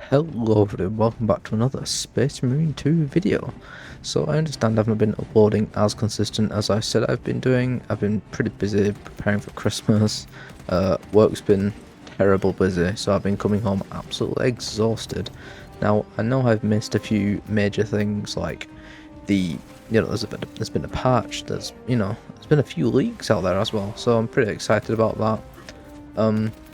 Hello everyone, welcome back to another Space Marine 2 video. So I understand I haven't been uploading as consistent as I said I've been doing. I've been pretty busy preparing for Christmas. Work's been terrible busy, so I've been coming home absolutely exhausted. Now I know I've missed a few major things like there's been a patch, there's been a few leaks out there as well, so I'm pretty excited about that.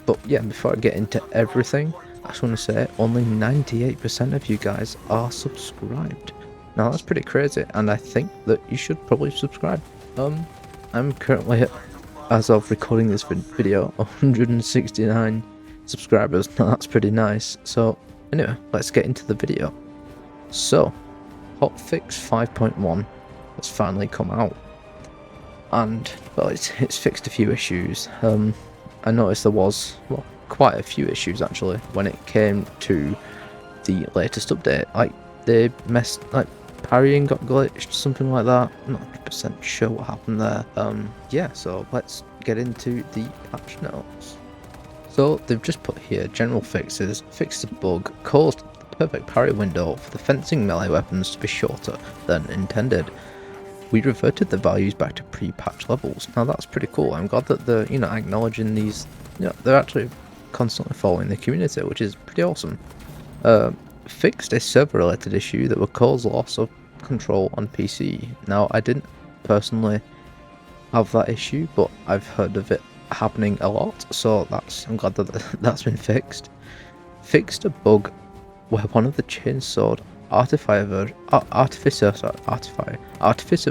But yeah, before I get into everything, I just want to say only 98% of you guys are subscribed. Now that's pretty crazy, and I think that you should probably subscribe. I'm currently, as of recording this video, 169 subscribers. Now that's pretty nice. So anyway, let's get into the video. So, hotfix 5.1 has finally come out, and well, it's fixed a few issues. I noticed there was, well, quite a few issues actually when it came to the latest update. Like they messed, like parrying got glitched, something like that. I'm not 100% sure what happened there. Yeah, so let's get into the patch notes. So they've just put here general fixes, fixed a bug, caused the perfect parry window for the fencing melee weapons to be shorter than intended. We reverted the values back to pre-patch levels. Now that's pretty cool. I'm glad that they're, acknowledging these, they're actually constantly following the community, which is pretty awesome. Fixed a server-related issue that would cause loss of control on PC. Now I didn't personally have that issue, but I've heard of it happening a lot, so I'm glad that that's been fixed. Fixed a bug where one of the chainsword artificer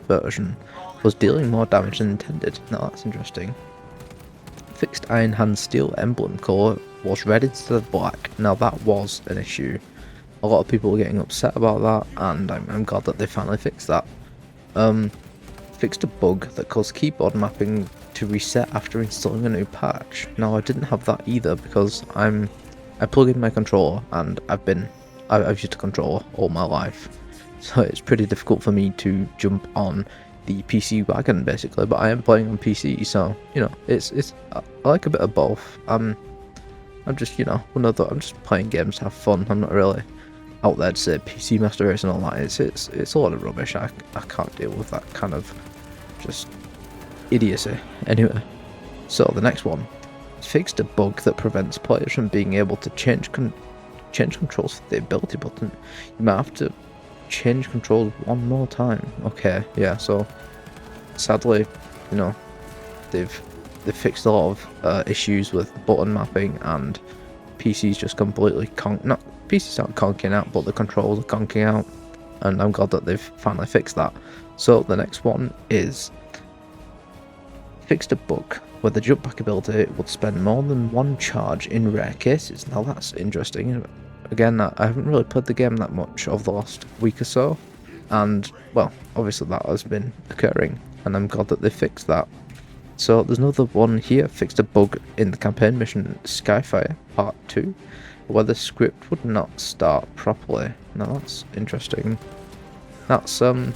version was dealing more damage than intended. Now that's interesting. Fixed Iron Hand Steel emblem colour was red instead of black. Now that was an issue. A lot of people were getting upset about that, and I'm glad that they finally fixed that. Fixed a bug that caused keyboard mapping to reset after installing a new patch. Now I didn't have that either because I plug in my controller, and I've used a controller all my life, so it's pretty difficult for me to jump on the PC wagon basically. But I am playing on PC, so I like a bit of both. I'm just I'm just playing games to have fun. I'm not really out there to say PC Master Race and all that. It's a lot of rubbish. I can't deal with that kind of just idiocy. Anyway, so the next one, fixed a bug that prevents players from being able to change controls for the ability button. You might have to change controls one more time. Okay, yeah, so sadly, they've fixed a lot of issues with button mapping, and PC's just completely PC's not conking out, but the controls are conking out, and I'm glad that they've finally fixed that. So the next one is fixed a bug where the jump back ability would spend more than one charge in rare cases. Now that's interesting. Again, I haven't really played the game that much over the last week or so, and well, obviously that has been occurring, and I'm glad that they fixed that. So there's another one here, fixed a bug in the campaign mission Skyfire Part 2, where the script would not start properly. Now that's interesting. That's well,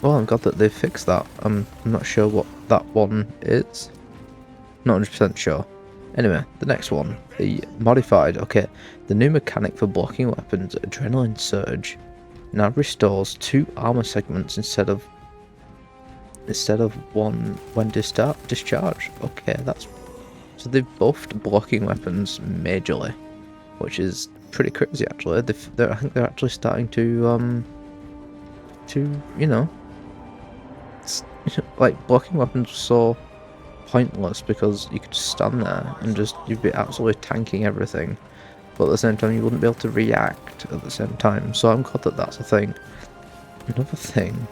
I'm glad that they fixed that. I'm not sure what that one is. Not 100% sure. Anyway, the next one, the modified, the new mechanic for blocking weapons, Adrenaline Surge, now restores 2 armor segments instead of one when discharged. Okay, so they've buffed blocking weapons majorly, which is pretty crazy actually. I think they're actually starting to like blocking weapons were so pointless because you could just stand there and you'd be absolutely tanking everything, but at the same time you wouldn't be able to react at the same time. So I'm glad that that's a thing. Another thing,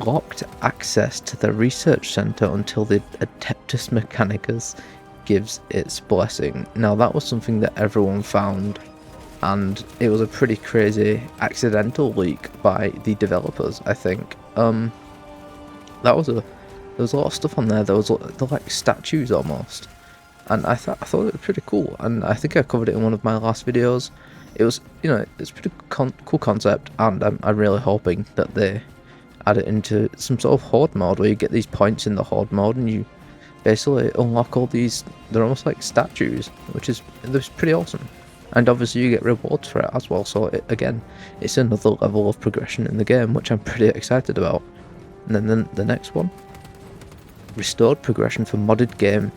locked access to the research center until the Adeptus Mechanicus gives its blessing. Now that was something that everyone found, and it was a pretty crazy accidental leak by the developers, I think. There was a lot of stuff on there. They're like statues almost, and I thought it was pretty cool, and I think I covered it in one of my last videos. It was it's a pretty cool concept, and I'm really hoping that they add it into some sort of horde mode where you get these points in the horde mode and you basically unlock all these. They're almost like statues, which is pretty awesome. and obviously you get rewards for it as well. So again, it's another level of progression in the game, which I'm pretty excited about. And then the next one, restored progression for modded game.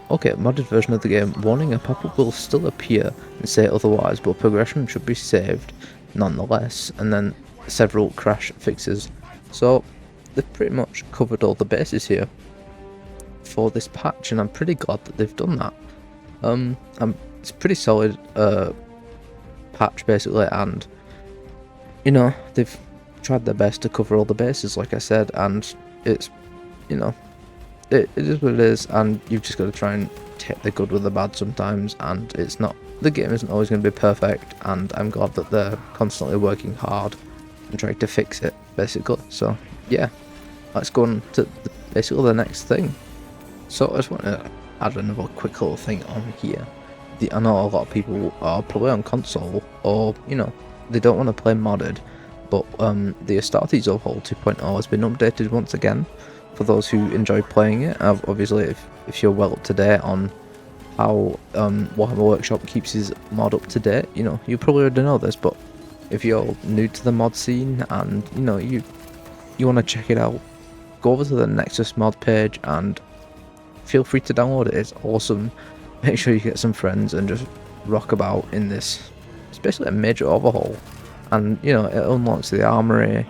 Okay, modded version of the game. Warning: a pop-up will still appear and say otherwise, but progression should be saved nonetheless. And then several crash fixes. So they've pretty much covered all the bases here for this patch, and I'm pretty glad that they've done that. It's a pretty solid patch basically, and you know, they've tried their best to cover all the bases, like I said, and it's, you know, it is what it is, and you've just got to try and take the good with the bad sometimes, and the game isn't always going to be perfect, and I'm glad that they're constantly working hard and trying to fix it, basically. So yeah, let's go on to basically the next thing. So I just want to add another quick little thing on here. I know a lot of people are probably on console, or you know, they don't want to play modded, but the Astartes Overhaul 2.0 has been updated once again for those who enjoy playing it. Obviously, if you're well up to date on how Warhammer Workshop keeps his mod up to date, you know, you probably already know this, but if you're new to the mod scene and you know you want to check it out, go over to the Nexus mod page and feel free to download it. It's awesome. Make sure you get some friends and just rock about in this. It's basically a major overhaul, and you know, it unlocks the armory,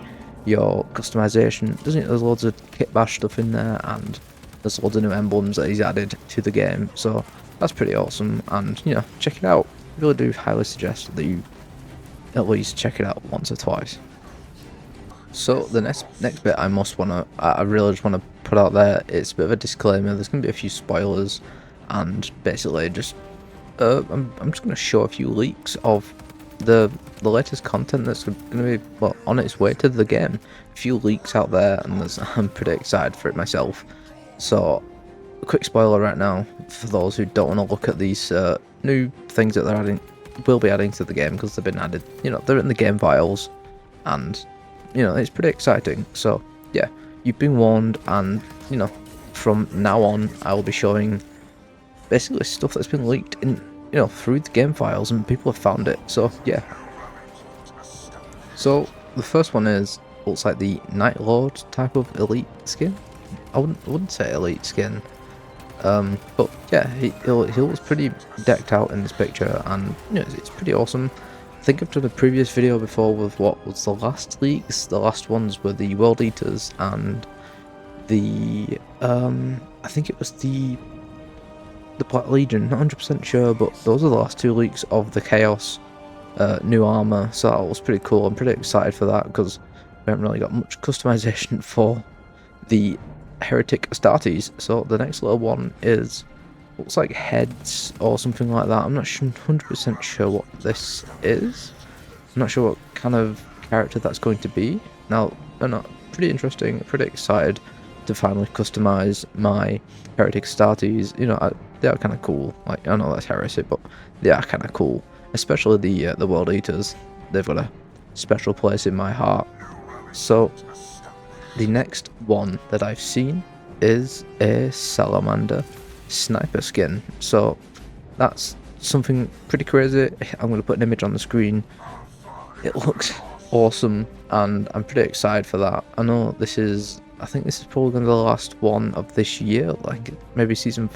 your customization. There's loads of kit bash stuff in there, and there's loads of new emblems that he's added to the game. So that's pretty awesome, and you know, check it out. I really do highly suggest that you at least check it out once or twice. So the next bit I really just want to put out there, it's a bit of a disclaimer. There's going to be a few spoilers, and basically just I'm just going to show a few leaks of the latest content that's going to be on its way to the game. A few leaks out there, and I'm pretty excited for it myself. So a quick spoiler right now for those who don't want to look at these new things that will be adding to the game, because they've been added. You know, they're in the game files, and you know, it's pretty exciting. So yeah, you've been warned, and you know, from now on I will be showing basically stuff that's been leaked in, you know, through the game files, and people have found it. So yeah. So the first one looks like the Night Lord type of elite skin. I wouldn't say elite skin, but yeah, he looks pretty decked out in this picture, and you know, it's pretty awesome. I think I've done a previous video before with what was the last leaks. The last ones were the World Eaters and the I think it was the Black Legion. Not 100% sure, but those are the last two leaks of the Chaos new armor. So that was pretty cool. I'm pretty excited for that, because we haven't really got much customization for the Heretic Astartes. So the next little one looks like heads or something like that. I'm not 100% sure what this is. I'm not sure what kind of character that's going to be. Now, they're not pretty interesting. Pretty excited to finally customize my Heretic Astartes. You know, they are kind of cool. Like, I know that's heresy, but they are kind of cool. Especially the World Eaters. They've got a special place in my heart. So the next one that I've seen is a Salamander sniper skin. So that's something pretty crazy. I'm going to put an image on the screen. It looks awesome, and I'm pretty excited for that. I think this is probably going to be the last one of this year, like maybe season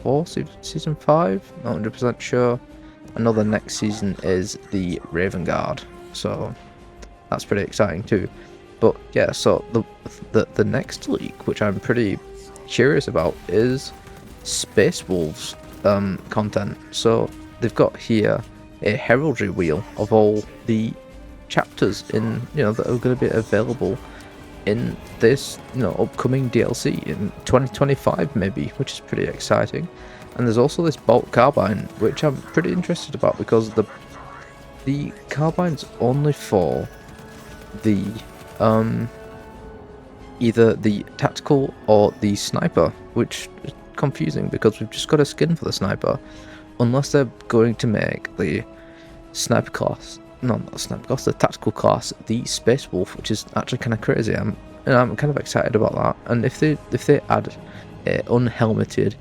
4, season 5, not 100% sure. I know the next season is the Raven Guard, so that's pretty exciting too. But yeah, so the next leak, which I'm pretty curious about, is Space Wolves content. So they've got here a heraldry wheel of all the chapters in, you know, that are going to be available in this, you know, upcoming DLC in 2025 maybe, which is pretty exciting. And there's also this bolt carbine, which I'm pretty interested about, because the carbine's only for the either the tactical or the sniper, which is confusing because we've just got a skin for the sniper, unless they're going to make the sniper class, no, not the sniper class, the tactical class, the Space Wolf, which is actually kind of crazy. I'm kind of excited about that. And if they add a unhelmeted,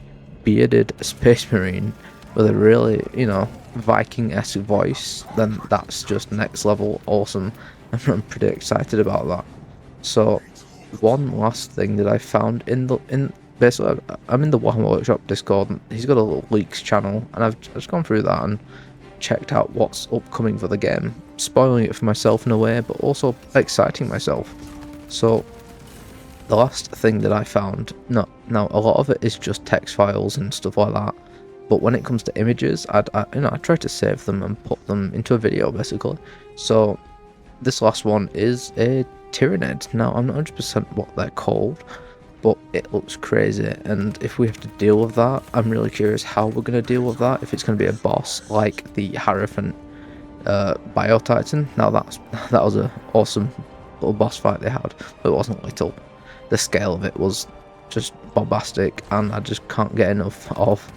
bearded Space Marine, with a really, you know, Viking-esque voice, then that's just next level awesome. I'm pretty excited about that. So, one last thing that I found in basically, I'm in the Warhammer Workshop Discord, and he's got a little leaks channel, and I've just gone through that and checked out what's upcoming for the game, spoiling it for myself in a way, but also exciting myself. So, the last thing that I found, now a lot of it is just text files and stuff like that, but when it comes to images, I try to save them and put them into a video basically. So this last one is a Tyrannid. Now I'm not 100% what they're called, but it looks crazy, and if we have to deal with that, I'm really curious how we're going to deal with that, if it's going to be a boss like the Hierophant Bio Titan. Now that was an awesome little boss fight they had, but it wasn't little. The scale of it was just bombastic, and I just can't get enough of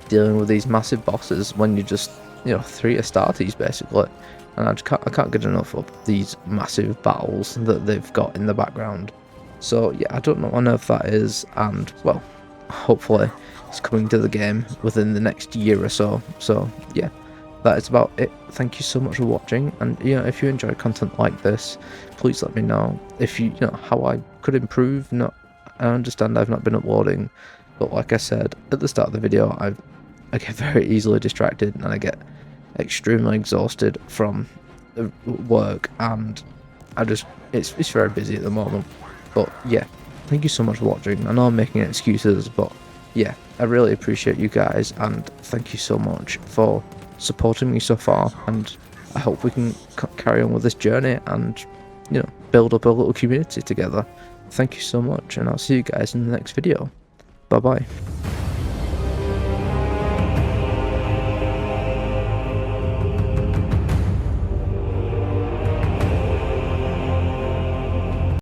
dealing with these massive bosses when you're just, you know, 3 Astartes basically, and I can't get enough of these massive battles that they've got in the background. So yeah, I don't know what on earth that is, and well, hopefully it's coming to the game within the next year or so. So yeah, that is about it. Thank you so much for watching, and you know, if you enjoy content like this, please let me know if you know how I could improve. No, I understand I've not been uploading, but like I said at the start of the video, I get very easily distracted, and I get extremely exhausted from work, and it's very busy at the moment. But yeah, thank you so much for watching. I know I'm making excuses, but yeah, I really appreciate you guys, and thank you so much for supporting me so far, and I hope we can carry on with this journey and, you know, build up a little community together. Thank you so much, and I'll see you guys in the next video. Bye bye.